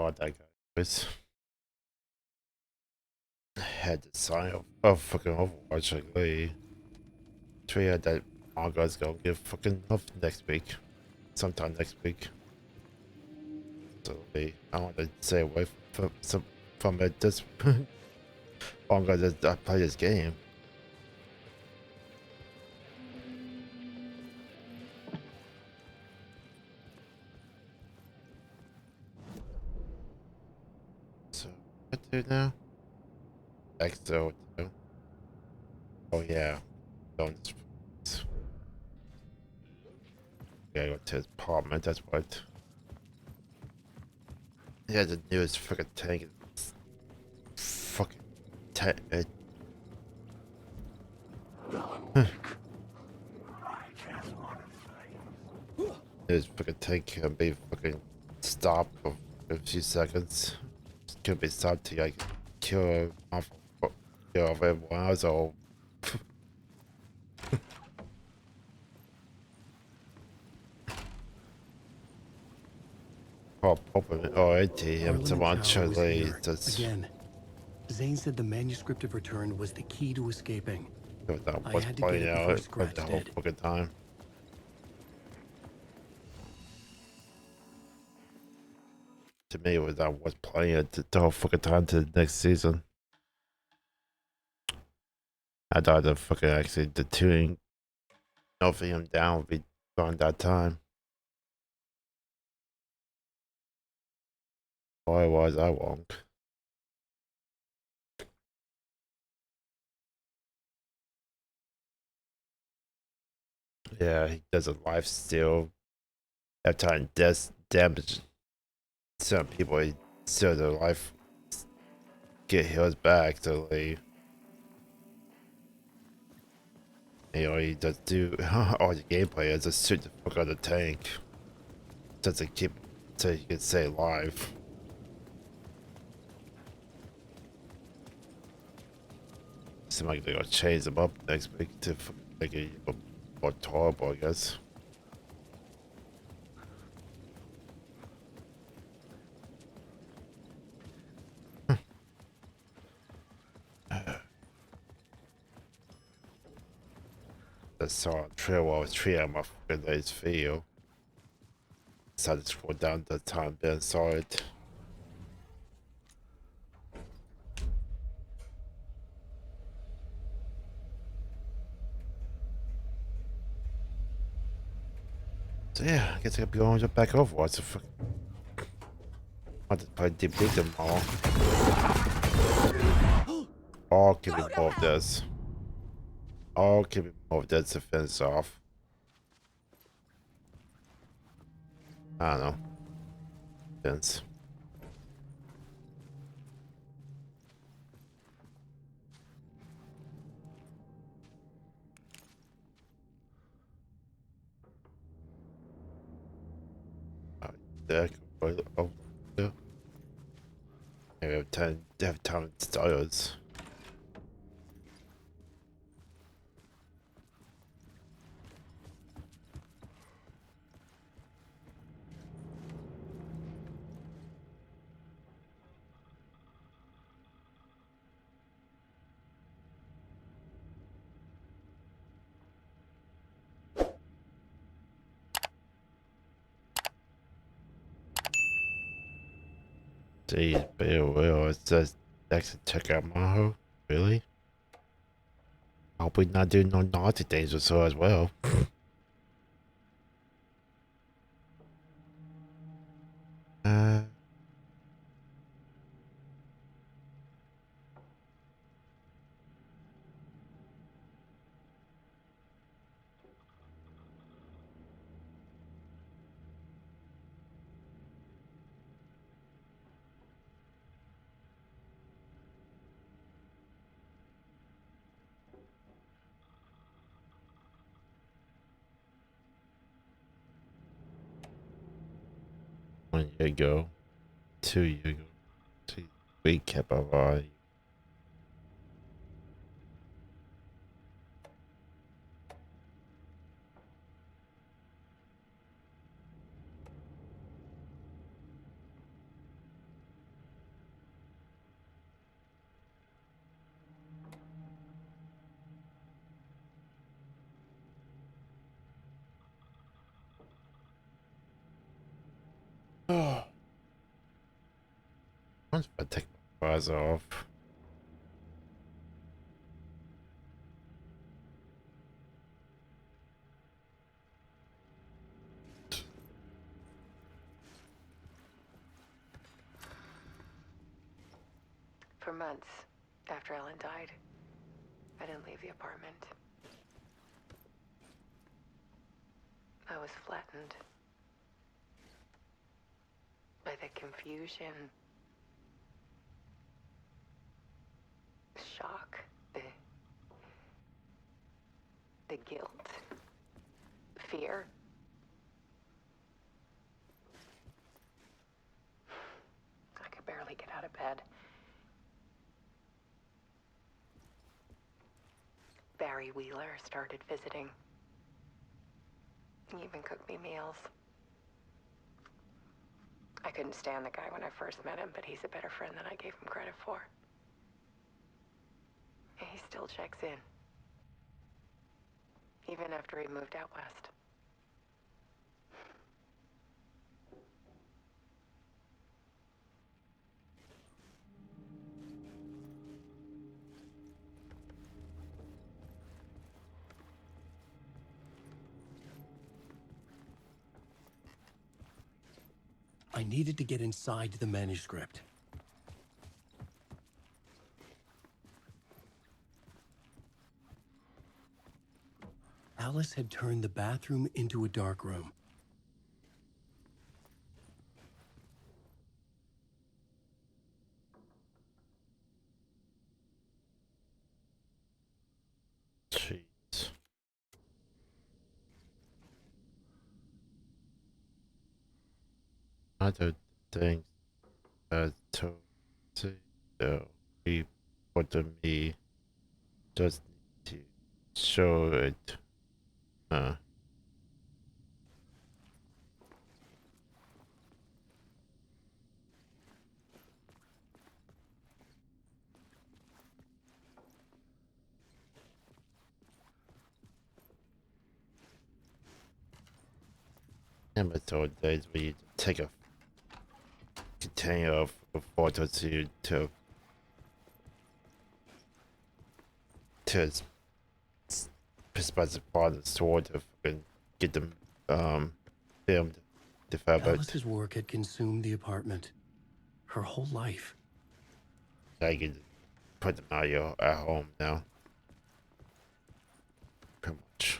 thought that guy was had to sign up for fucking Overwatch like Lee. Trey had that manga's gonna get fucking up next week. Sometime next week. So I want to stay away from it this longer that I play this game. So what do now? XO too. Oh yeah. Don't gotta go to his apartment, that's what. Yeah, the newest fucking tank is fucking tank. This fucking tank can be fucking stopped for a few seconds. It can be stopped to like kill off everyone else or pop open or ATM to Parliament launch Tower was Charlie. here. That's Again. Zane said the manuscript of return was the key to escaping. that I was had to get playing it before out like the Scratch whole did. fucking time. To me, it was that was playing it the whole fucking time to the next season. I thought the fucking actually the tuning melting him down would be around that time. Why was I wrong? Yeah, he does a life steal. That time does damage some people. He still their life get healed back. So they, he does do all the gameplay is just shoot the fuck out of the tank. Just to keep, so he can stay alive. Seems like they're gonna change him up next week to make it more tolerable, I guess. I saw a trail while I was tree on my fucking latest video. Decided to scroll down the time Ben saw it. So yeah, I guess I could be going back over. What's the fuck? I just play Deep Dig them all. All can be more of this. All can be more of this to finish off. I don't know. Vince. Deck. Oh, yeah. Maybe have 10 styles. Jeez, but well, it says exit check out Maho. Really? I hope we not do no naughty things with her as well. Uh, one year ago, 2 years ago, recap of Once I take my visor off. For months after Ellen died, I didn't leave the apartment. I was flattened by the confusion, the shock, the guilt, fear. I could barely get out of bed. Barry Wheeler started visiting. He even cooked me meals. I couldn't stand the guy when I first met him, but he's a better friend than I gave him credit for. And he still checks in. Even after he moved out west. I needed to get inside the manuscript. Alice had turned the bathroom into a dark room. Jeez. I don't think that to see the report to me just need to show it. Amateur days where you take a container of photos to specific part of the store to fucking get them filmed, developed. Alice's work had consumed the apartment. Her whole life. I can put them out at home now. Pretty much.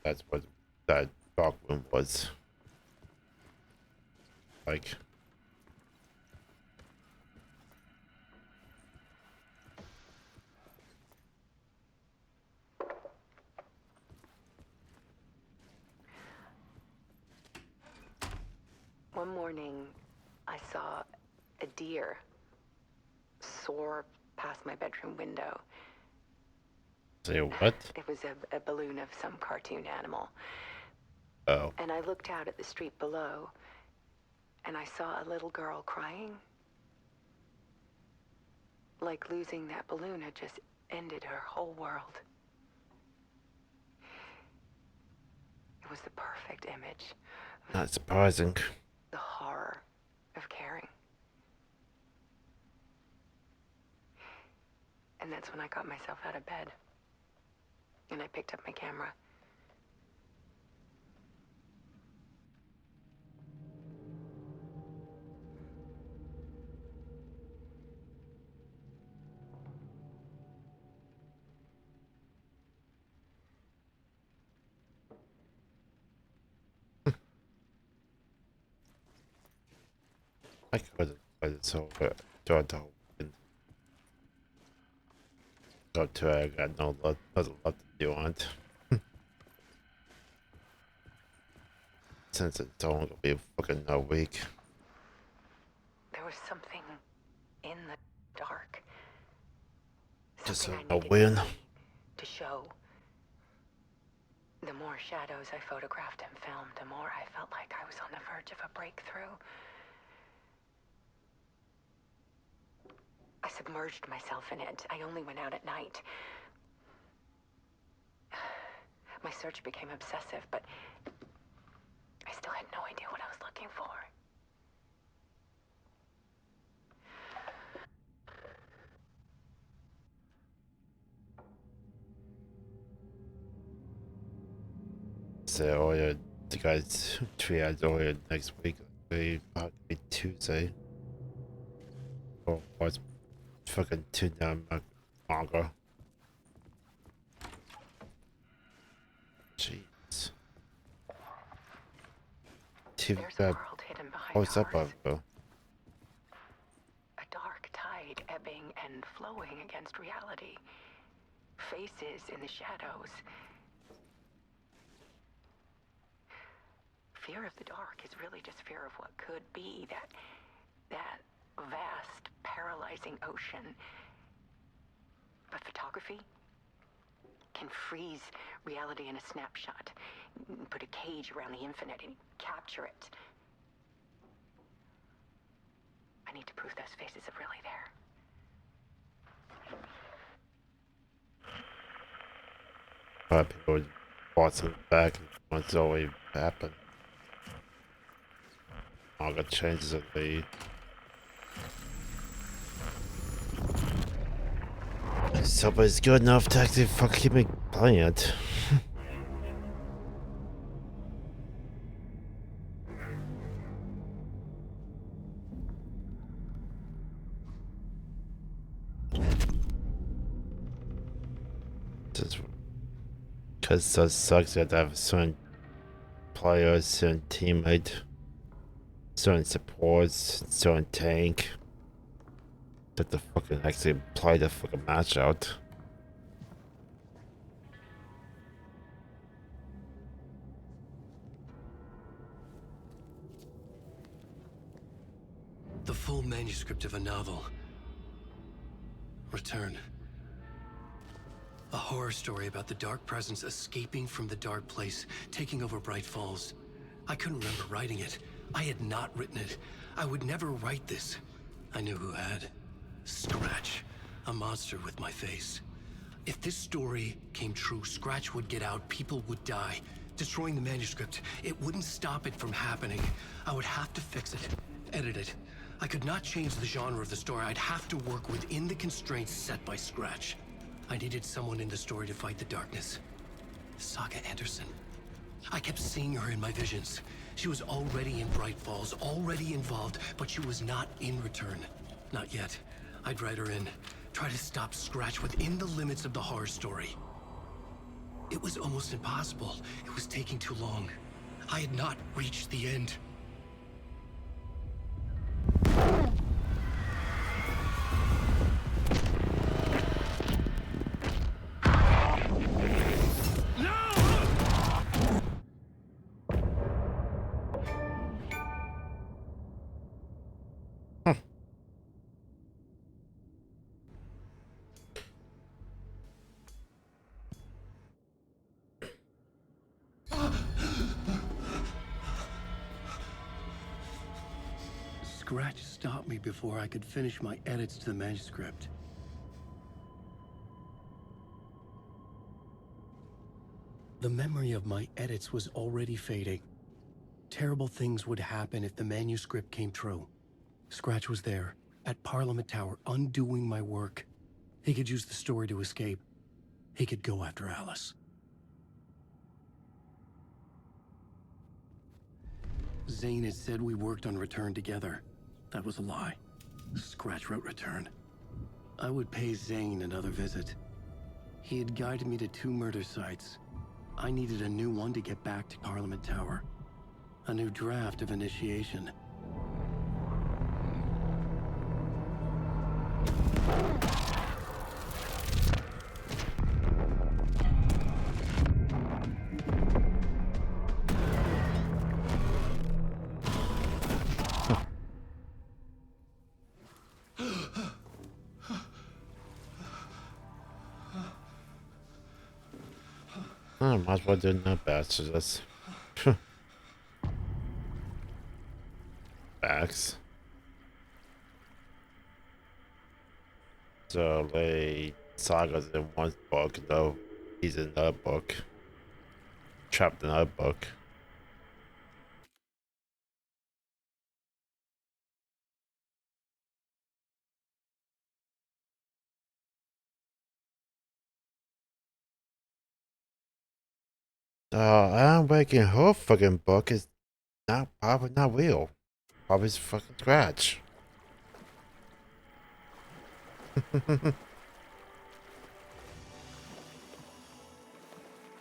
That's what that dark room was like. One morning, I saw a deer soar past my bedroom window. Say what? It was a balloon of some cartoon animal. Oh. And I looked out at the street below, and I saw a little girl crying. Like losing that balloon had just ended her whole world. It was the perfect image. Not surprising. The horror of caring. And that's when I got myself out of bed. And I picked up my camera. I could have so throughout the whole weekend. Up to it, I got not a lot to do on it. Since it's only gonna be a fucking a week. There was something in the dark. Just Something a I needed win. to show. The more shadows I photographed and filmed, the more I felt like I was on the verge of a breakthrough. I submerged myself in it. I only went out at night. My search became obsessive, but I still had said earlier, the guys triads earlier next week, maybe Tuesday. Or what's fucking tune down manga. Jeez. TV There's a got world hidden behind close up ours. of though. A dark tide ebbing and flowing against reality. Faces in the shadows. Fear of the dark is really just fear of what could be, that vast, paralyzing ocean. But photography can freeze reality in a snapshot, put a cage around the infinite and capture it. I need to prove those faces are really there. People would watch them back and what's always happened. Manga changes at the somebody's good enough to actually fucking keep me playing it. Just because it sucks you have to have certain players, certain teammate, certain supports, certain tank that the fucking actually play the fucking match out. The full manuscript of a novel. Return. A horror story about the dark presence escaping from the dark place, taking over Bright Falls. I couldn't remember writing it. I had not written it. I would never write this. I knew who had. Scratch. A monster with my face. If this story came true, Scratch would get out, people would die. Destroying the manuscript, it wouldn't stop it from happening. I would have to fix it, edit it. I could not change the genre of the story. I'd have to work within the constraints set by Scratch. I needed someone in the story to fight the darkness. Saga Anderson. I kept seeing her in my visions. She was already in Bright Falls, already involved, but she was not in Return. Not yet. I'd write her in, try to stop Scratch within the limits of the horror story. It was almost impossible. It was taking too long. I had not reached the end. Scratch stopped me before I could finish my edits to the manuscript. The memory of my edits was already fading. Terrible things would happen if the manuscript came true. Scratch was there, at Parliament Tower, undoing my work. He could use the story to escape. He could go after Alice. Zane had said we worked on Return together. That was a lie. Scratch wrote Return. I would pay Zane another visit. He had guided me to 2 murder sites. I needed a new one to get back to Parliament Tower. A new draft of Initiation. I might as well do no bats to this. Backs. So they Saga's in one book, though he's in another book. Trapped in another book. I'm making her fucking book is not probably not real. Probably fucking scratch.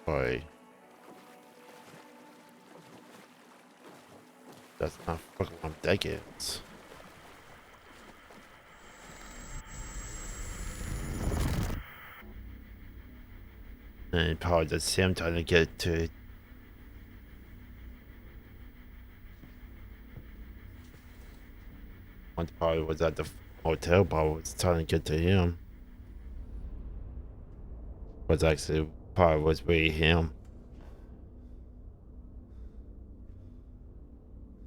Boy. That's not fucking what I'm thinking. And probably the same time to get to it. One probably was at the hotel, but was trying to get to him. Was actually probably was really him.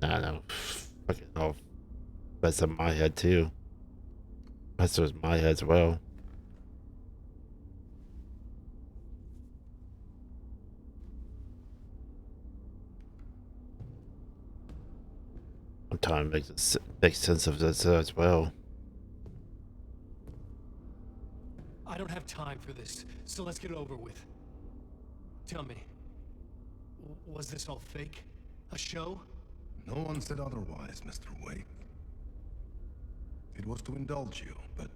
I don't know. Fucking hell. That's in my head too. That was my head as well. I'm trying to make sense of this as well. I don't have time for this, so let's get it over with. Tell me, was this all fake? A show? No one said otherwise, Mr. Wake. It was to indulge you, but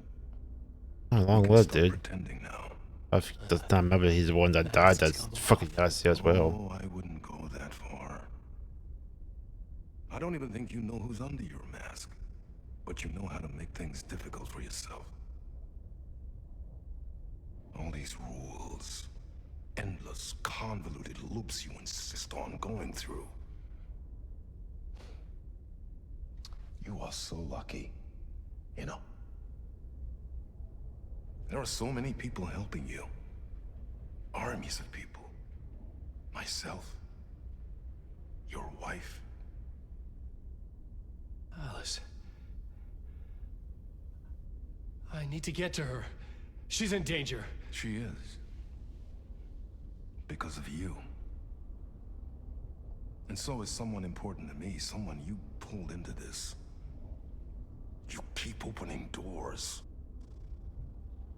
How we long can lived, stop dude? pretending now. I does not remember he's the one that died. That's fucking nasty as well. Oh, I wouldn't go that far. I don't even think you know who's under your mask, but you know how to make things difficult for yourself. All these rules, endless, convoluted loops you insist on going through. You are so lucky, you know. There are so many people helping you. Armies of people. Myself. Your wife. Alice. I need to get to her. She's in danger. She is. Because of you. And so is someone important to me, someone you pulled into this. You keep opening doors.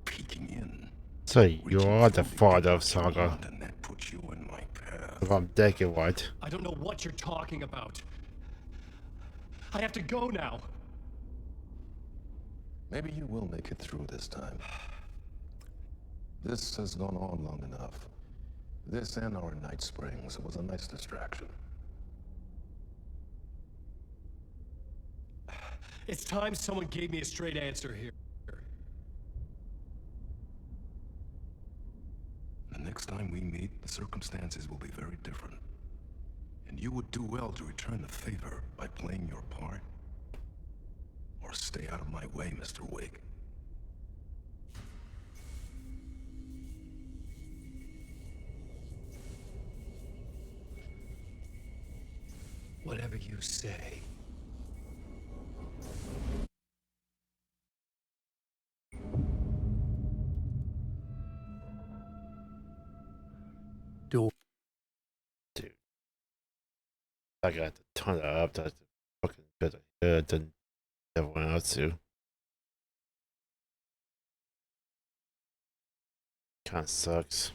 Peeking in. So you reaching are the for to father get of what you Saga. want, and that puts you in my path. If I'm thinking right. I don't know what you're talking about. I have to go now. Maybe you will make it through this time. This has gone on long enough. This and our Night Springs was a nice distraction. It's time someone gave me a straight answer here. The next time we meet, the circumstances will be very different. And you would do well to return the favor by playing your part. Or stay out of my way, Mr. Wake. Whatever you say. Door. Dude. I got to turn it up. That's fucking better here than everyone else do. Kinda sucks.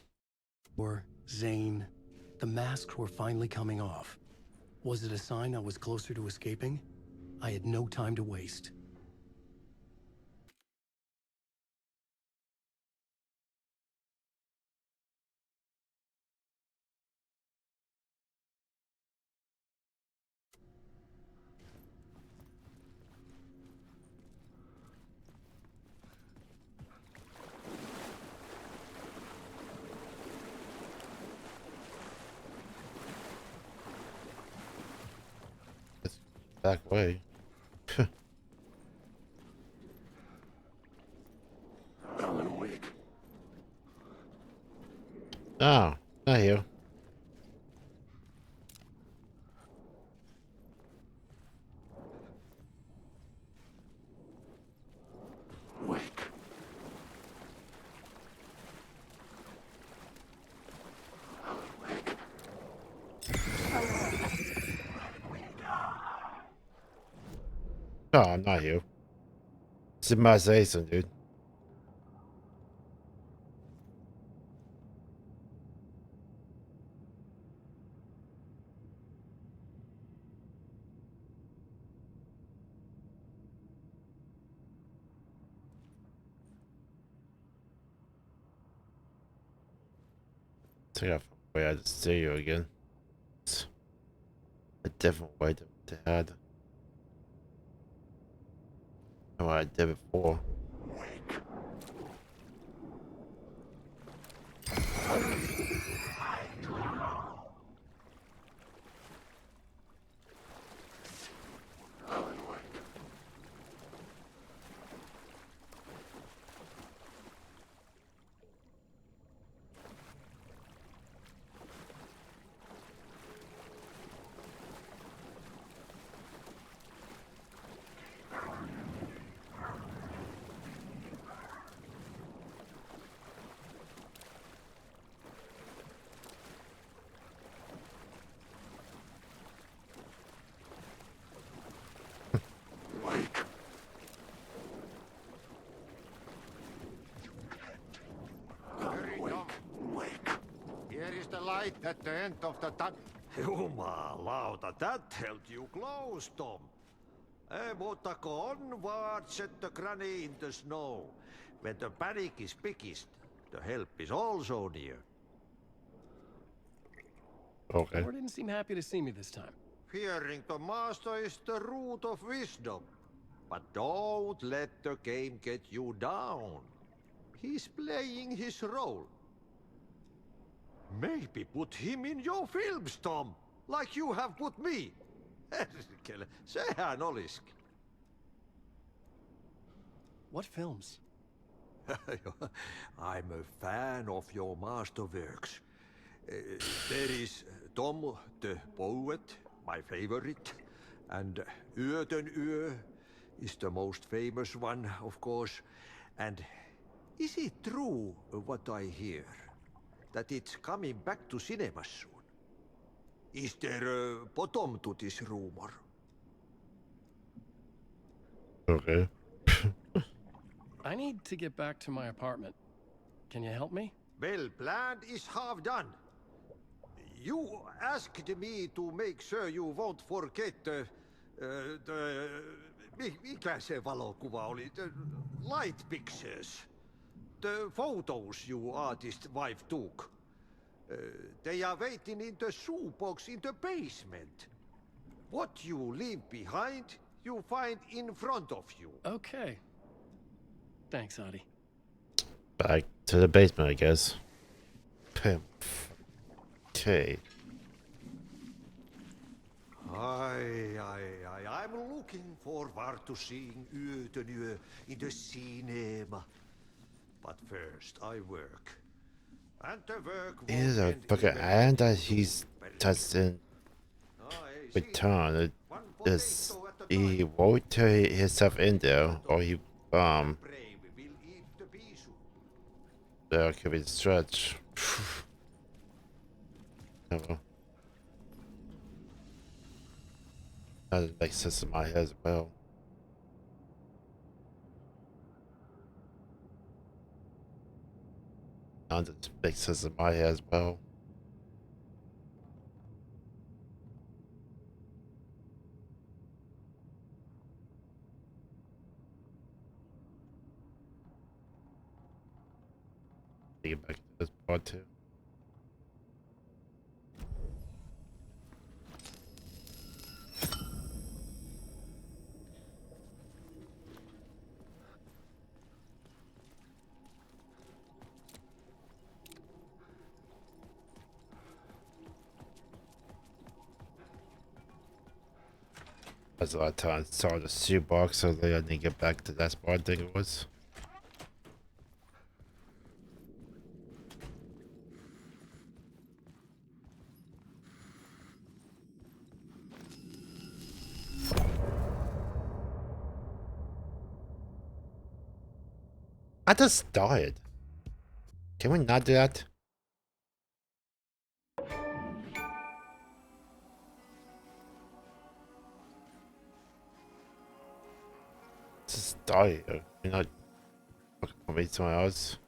Or Zane. The masks were finally coming off. Was it a sign I was closer to escaping? I had no time to waste. It's back way. Alan Wake. Oh, not you. Wake. Wake. No, I'm not you. It's in my season, dude. think I found a way out to see you again. It's a different way than what they had. And what I did before. Here is the light at the end of the tunnel. Jumalauta, that held you close, Tom. Mottako onward, set the granny in the snow. When the panic is biggest, the help is also near. Okay. Thor didn't seem happy to see me this time. Fearing the master is the root of wisdom. But don't let the game get you down. He's playing his role. Maybe put him in your films, Tom, like you have put me. Herkele, sehän oliski. What films? I'm a fan of your masterworks. There is Tom the Poet, my favorite, and Yöten Yö is the most famous one, of course. And is it true what I hear? That it's coming back to cinemas soon? Is there a bottom to this rumor? Okay. I need to get back to my apartment. Can you help me? Well, planned is half done. You asked me to make sure you won't forget mikä se valokuva oli? The light pictures. The photos you artist wife took. They are waiting in the shoebox in the basement. What you leave behind, you find in front of you. Okay. Thanks, Adi. Back to the basement, I guess. Okay. I'm looking forward to seeing Yöten Yö in the cinema. But first, I work. And the work Is a won't end fucking even and that if you he's very testing see, return. one Is potato at a he time. won't turn himself in there, or he Brave will eat the pea soup. there could be the stretch. Never. That makes sense in my head as well. That makes sense in my head as well. Get back to this part too. That's a lot of times. Saw the shoebox, so they had to get back to that spot. I think it was. I just died. Can we not do that? Just die. You're not fucking meet someone else.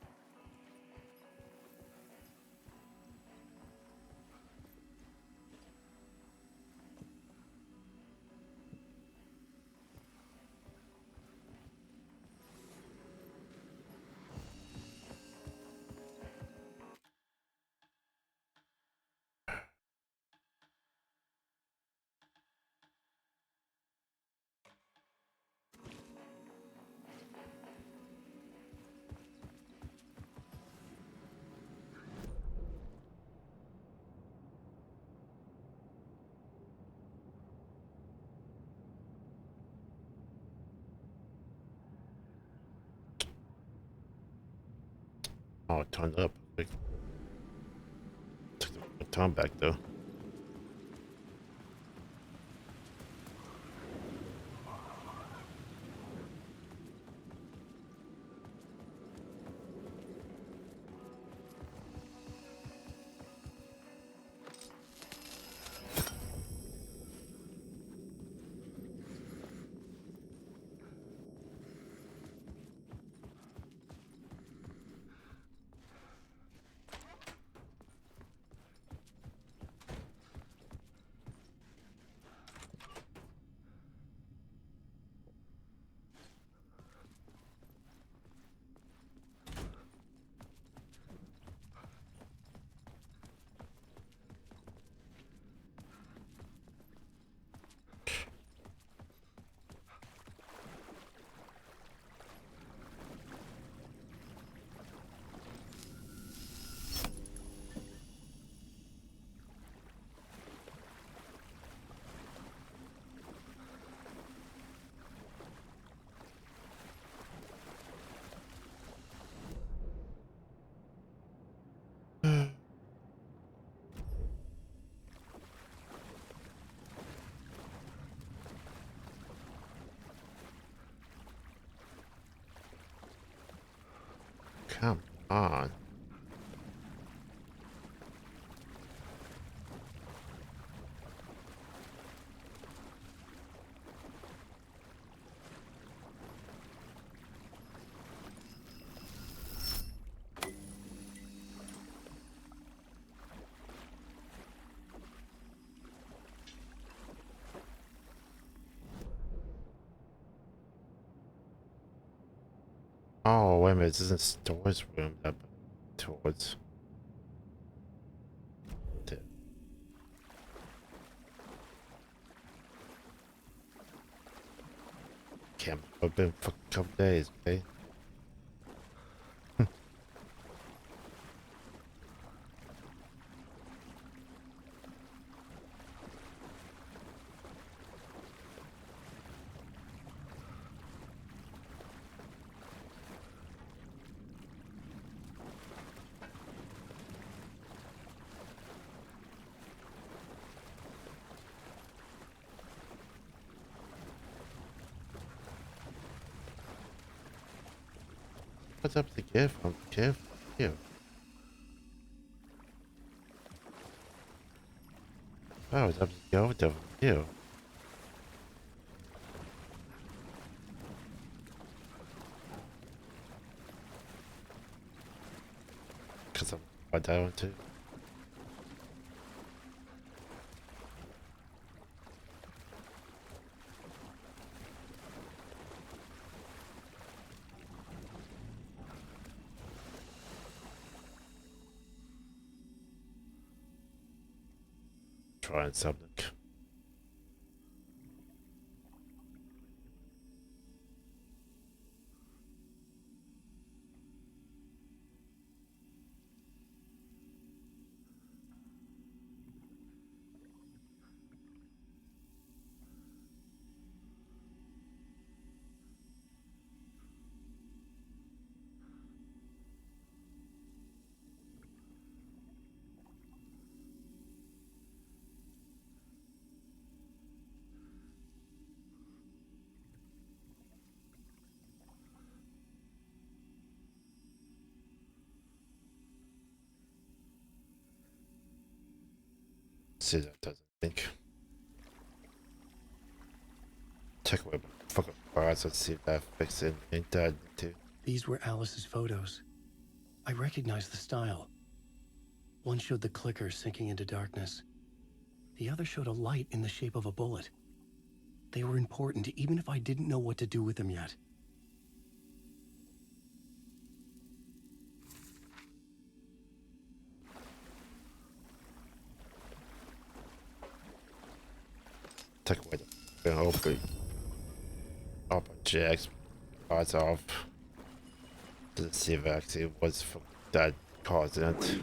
Oh, it turned up. Like, took the time back though. Come on. Oh, wait a minute. This isn't storage room that towards. Camp. I've been for a couple days, okay? What's up with the gift? Gift? Here. Oh, it's up to go with the you. Cause I die one too. Trying something. See, that doesn't think. Check away my fucking bars and see if that fixes it. Ain't that too? These were Alice's photos. I recognized the style. One showed the clicker sinking into darkness. The other showed a light in the shape of a bullet. They were important, even if I didn't know what to do with them yet. Take away the hopefully. I'll put Jack's parts off to see if actually was from that causing it.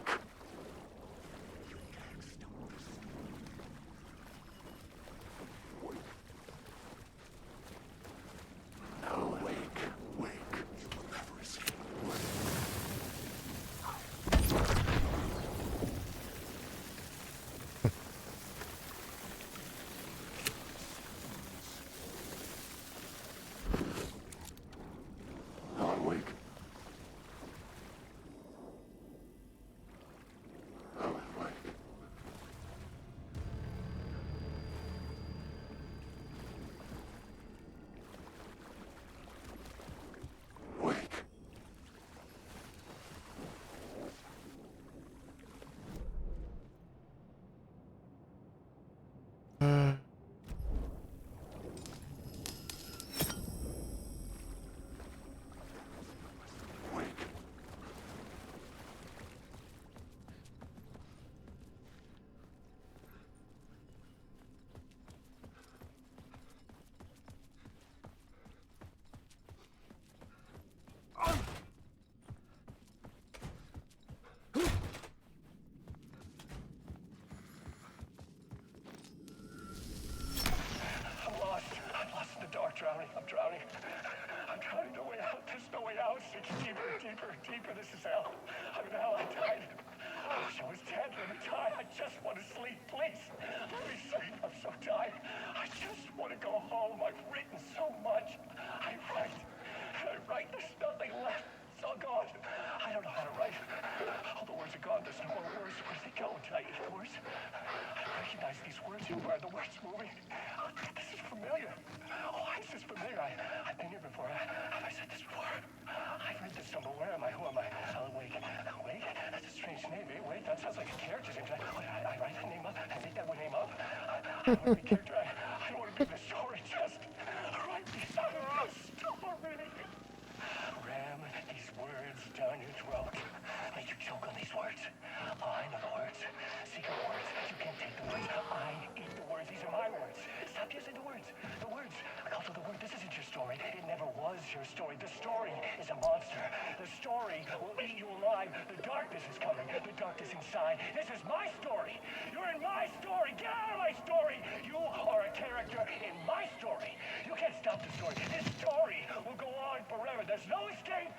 Please, please sleep. I'm so tired. I just want to go home. I've written so much. I write. There's nothing left. It's all gone. I don't know how to write. All the words are gone. There's no more words. Where did they go? Did I eat the words? I recognize these words. Where are the words moving? Oh, this is familiar. Oh, this is familiar. I've been here before. Have I said this before? I've read this somewhere. Where am I? Who am I? Wake. Wake? That's a strange name. Eh? Wake? That sounds like a character's name. I write that name up? I make that one name up? I don't want to be a character. I don't want to be in the story. Just write me out of the story. Ram these words down your throat. Make you choke on these words. Oh, I know the words. Secret words. You can't take the words. I eat the words. These are my words. Stop using the words. The words. I call it the word. This isn't your story. It never was your story. The story is a monster. The story will eat you alive. The darkness is coming. The darkness inside. This is my story. You're in my story. Get out of my story. You are a character in my story. You can't stop the story. This story will go on forever. There's no escape.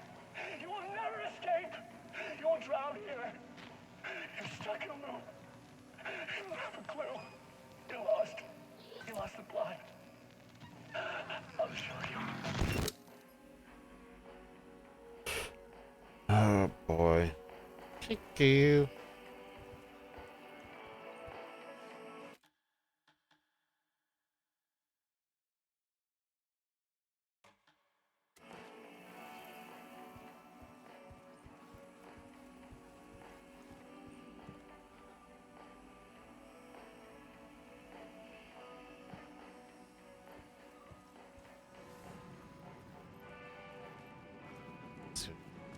You will never escape. You will drown here. You're stuck in a loop. You don't have a clue. You're lost. You lost the plot. I'll show you. Oh boy. Thank you.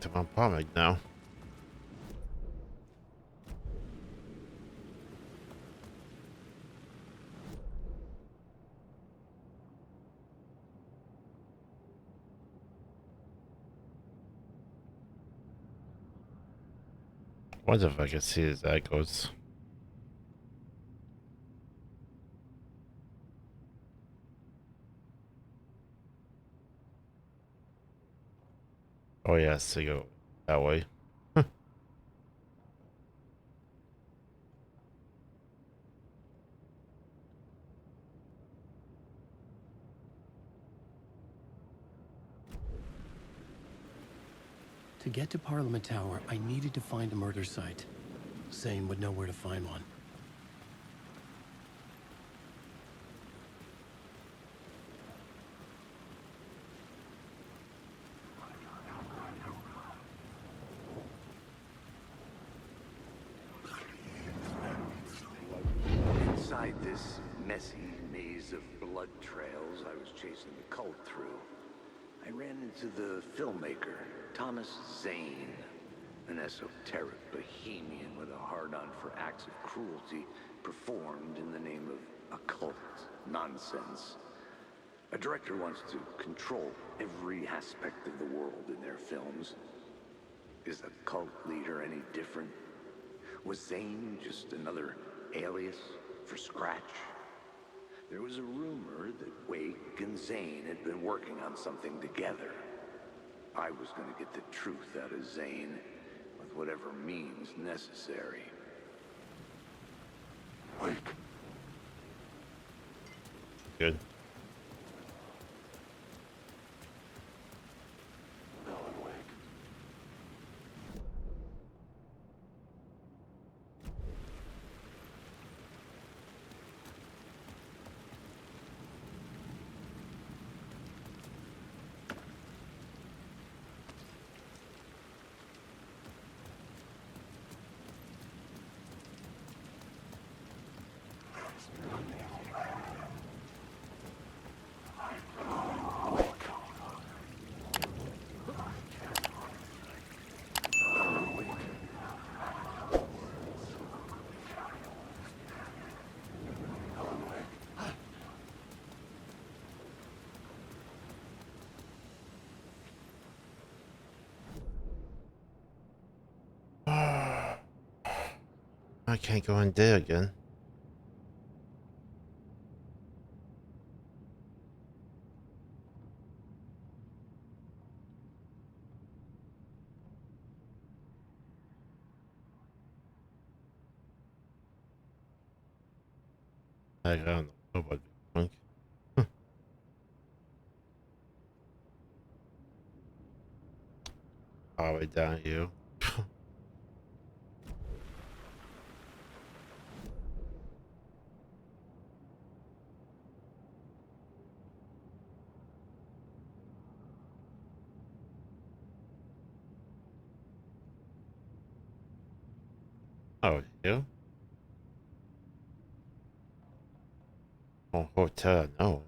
To my pomade now. Wonder if I can see his echoes. Oh yes, to go that way. To get to Parliament Tower, I needed to find a murder site. Zane would know where to find one. Inside this messy maze of blood trails I was chasing the cult through, I ran into the filmmaker, Thomas Zane, an esoteric bohemian with a hard-on for acts of cruelty performed in the name of occult nonsense. A director wants to control every aspect of the world in their films. Is the cult leader any different? Was Zane just another alias for Scratch? There was a rumor that Wake and Zane had been working on something together. I was going to get the truth out of Zane with whatever means necessary. Wake. Good. Alan Wake. I can't go in there again. I don't know about punk. All the way down here. Oh, here? Oh, hotel, no.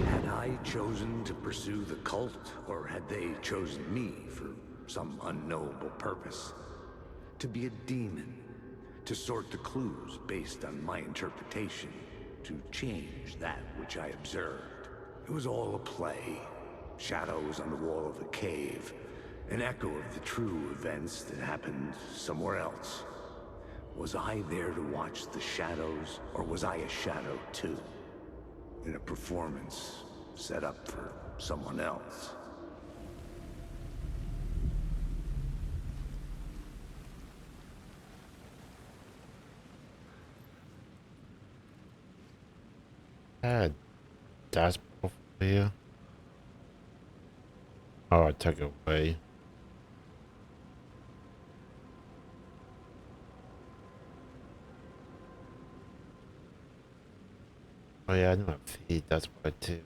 Had I chosen to pursue the cult, or had they chosen me for some unknowable purpose? To be a demon, to sort the clues based on my interpretation, to change that which I observed. It was all a play. Shadows on the wall of the cave, an echo of the true events that happened somewhere else. Was I there to watch the shadows, or was I a shadow too? In a performance set up for someone else. That's over here. Oh, I took it away. Oh yeah, I know my feet, that's why too.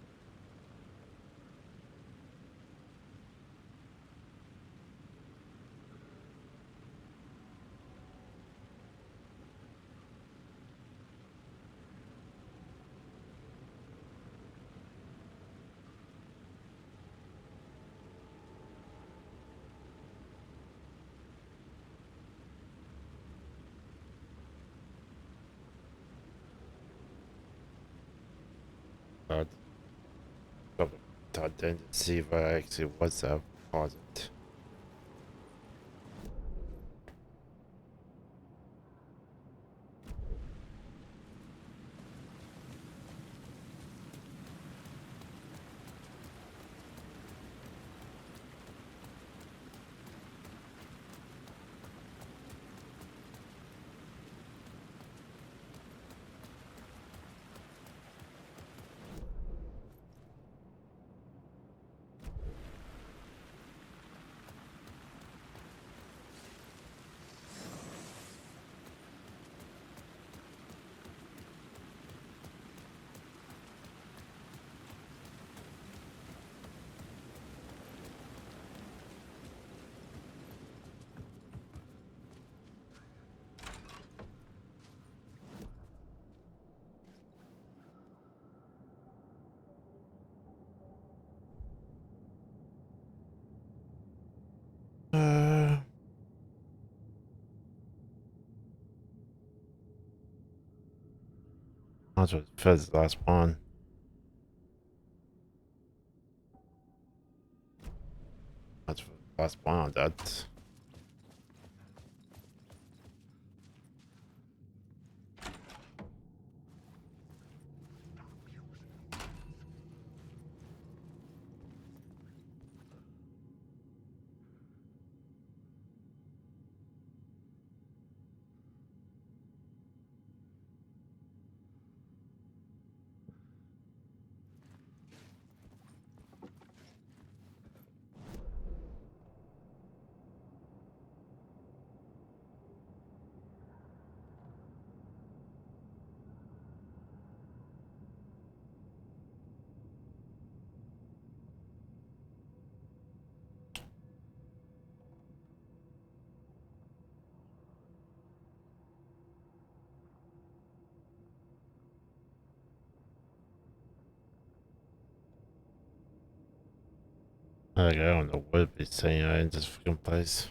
But I didn't see if I actually was a closet. That's what Fed's the last one. That's the last one on that. Like, I don't know what to be saying in this fucking place.